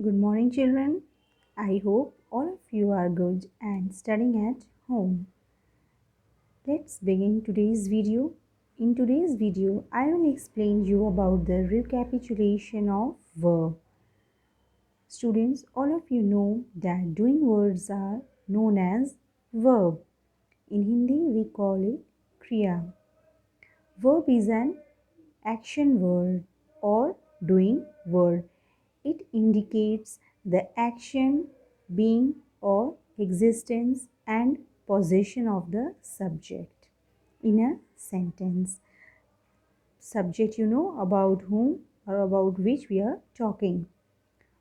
Good morning, children. I hope all of you are good and studying at home. Let's begin today's video. In today's video, I will explain you about the recapitulation of verb. Students, all of you know that doing words are known as verb. In Hindi, we call it kriya. Verb is an action word or doing word. It indicates the action, being or existence and possession of the subject in a sentence. Subject you know about whom or about which we are talking.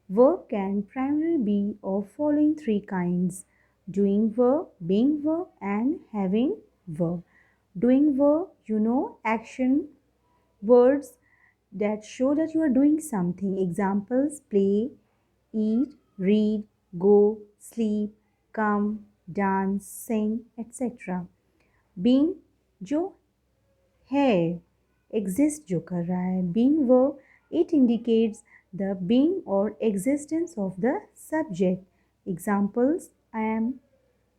Verb can primarily be of following three kinds: doing verb, being verb and having verb. Doing verb, you know, action words that show that you are doing something. Examples: play, eat, read, go, sleep, come, dance, sing, etc. Being जो है, exist जो कर रहा है. Being verb, it indicates the being or existence of the subject. Examples: I am,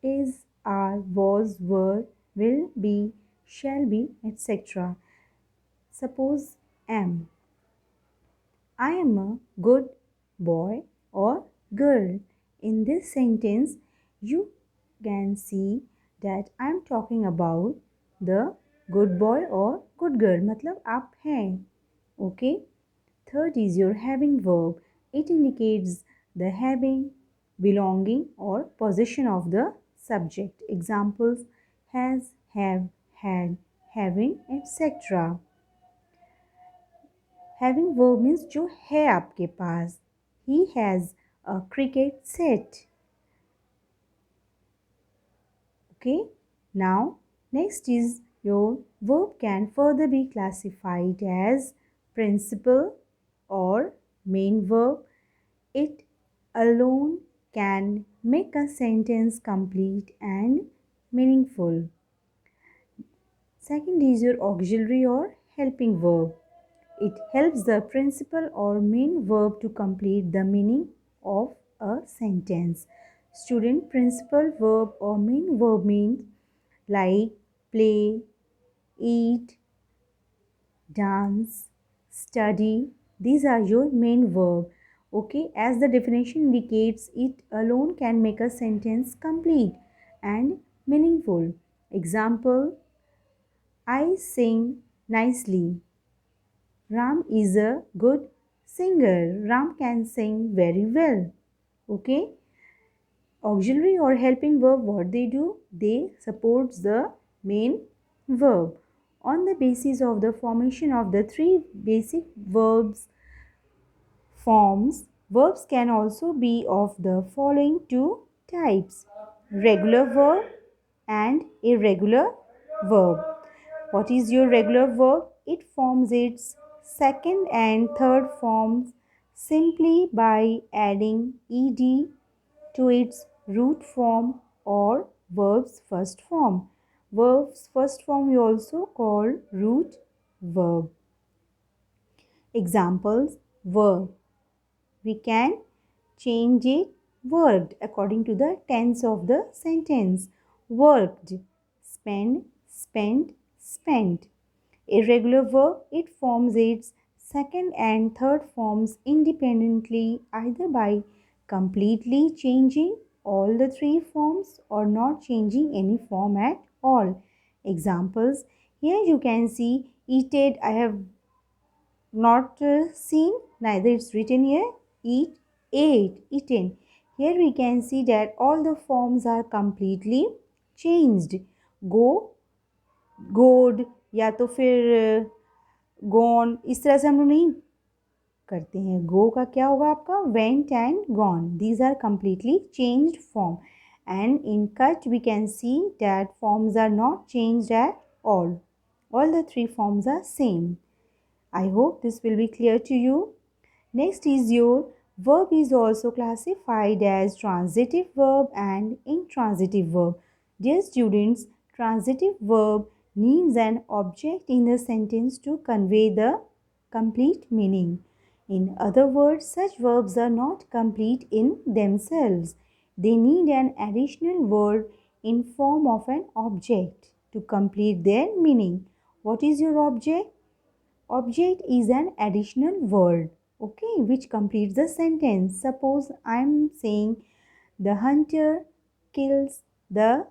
is, are, was, were, will, be, shall be, etc. Suppose am. I am a good boy or girl. In this sentence, you can see that I am talking about the good boy or good girl. मतलब आप हैं. Okay. Third is your having verb. It indicates the having, belonging or possession of the subject. Examples: has, have, had, having, etc. Having verb means जो है आपके पास. He has a cricket set. Okay. Now next is your verb can further be classified as principal or main verb. It alone can make a sentence complete and meaningful. Second is your auxiliary or helping verb. It helps the principal or main verb to complete the meaning of a sentence. Student, principal verb or main verb means like play, eat, dance, study. These are your main verb. Okay, as the definition indicates, it alone can make a sentence complete and meaningful. Example: I sing nicely. Ram is a good singer. Ram can sing very well. Okay. Auxiliary or helping verb, what they do? They support the main verb. On the basis of the formation of the three basic verbs forms, verbs can also be of the following two types: regular verb and irregular verb. What is your regular verb? It forms its second and third forms simply by adding ed to its root form or verb's first form. Verb's first form we also call root verb. Examples: verb. We can change it worked according to the tense of the sentence. Worked, spend, spent, spent. Irregular verb, it forms its second and third forms independently either by completely changing all the three forms or not changing any form at all. Examples: here you can see eated, I have not seen, neither it's written here. Eat, ate, eaten. Here we can see that all the forms are completely changed. Go, good, या तो फिर gone, इस तरह से हम लोग नहीं करते हैं. Go का क्या होगा आपका? Went and gone. These are completely changed form. And in cut we can see that forms are not changed at all. All the three forms are same. I hope this will be clear to you. Next is your verb is also classified as transitive verb and intransitive verb. Dear students, transitive verb needs an object in the sentence to convey the complete meaning. In other words, such verbs are not complete in themselves. They need an additional word in form of an object to complete their meaning. What is your object? Object is an additional word, okay, which completes the sentence. Suppose I am saying the hunter kills the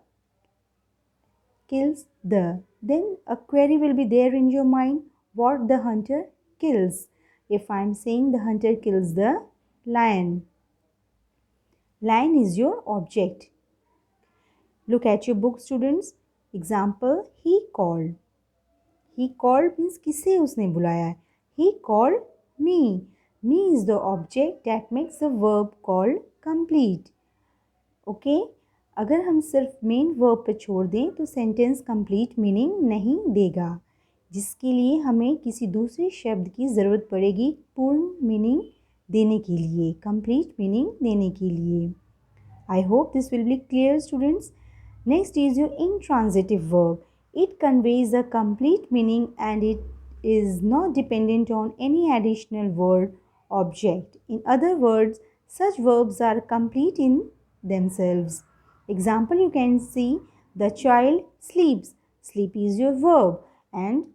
then a query will be there in your mind, what the hunter kills. If I am saying the hunter kills the lion, lion is your object. Look at your book, students. Example, he called means किसे उसने बुलाया है. He called me. Me is the object that makes the verb called complete. Okay अगर हम सिर्फ main verb पर छोड़ दें तो सेंटेंस कंप्लीट मीनिंग नहीं देगा, जिसके लिए हमें किसी दूसरे शब्द की ज़रूरत पड़ेगी पूर्ण मीनिंग देने के लिए, कंप्लीट मीनिंग देने के लिए. I hope this will be clear, students. Next is your intransitive verb. It conveys a complete meaning and it is not dependent on any additional word object. In other words, such verbs are complete in themselves. Example, you can see the child sleeps. Sleep is your verb and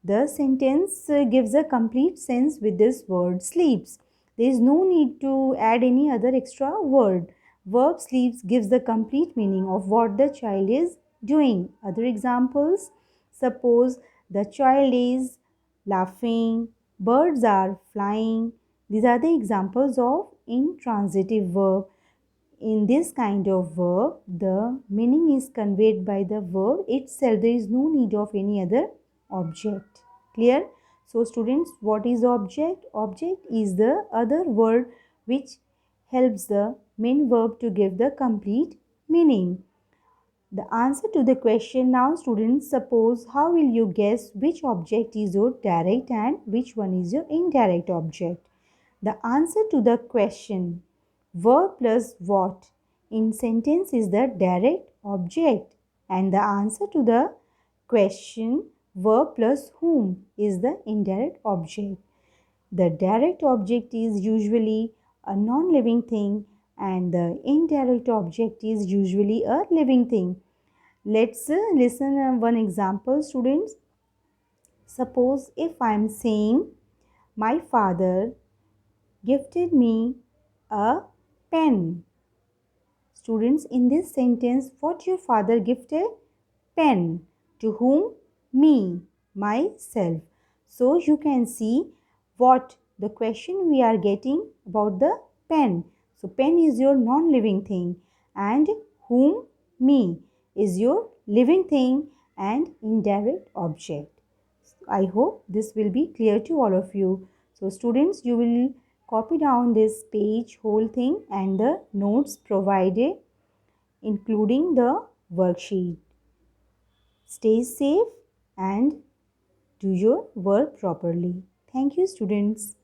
the sentence gives a complete sense with this word sleeps. There is no need to add any other extra word. Verb sleeps gives the complete meaning of what the child is doing. Other examples, suppose the child is laughing, birds are flying. These are the examples of intransitive verb. In this kind of verb, the meaning is conveyed by the verb itself. There is no need of any other object. Clear? So students, what is object? Object is the other word which helps the main verb to give the complete meaning. The answer to the question now, students, suppose how will you guess which object is your direct and which one is your indirect object? The answer to the question verb plus what in sentence is the direct object, and the answer to the question verb plus whom is the indirect object. The direct object is usually a non-living thing and the indirect object is usually a living thing. Let's listen one example, students. Suppose if I am saying my father gifted me a pen. Students, in this sentence, what your father gifted? Pen. To whom? Me, myself. So you can see what the question we are getting about the pen. So pen is your non-living thing and whom? Me is your living thing and indirect object. I hope this will be clear to all of you. So students, you will copy down this page, whole thing and the notes provided including the worksheet. Stay safe and do your work properly. Thank you, students.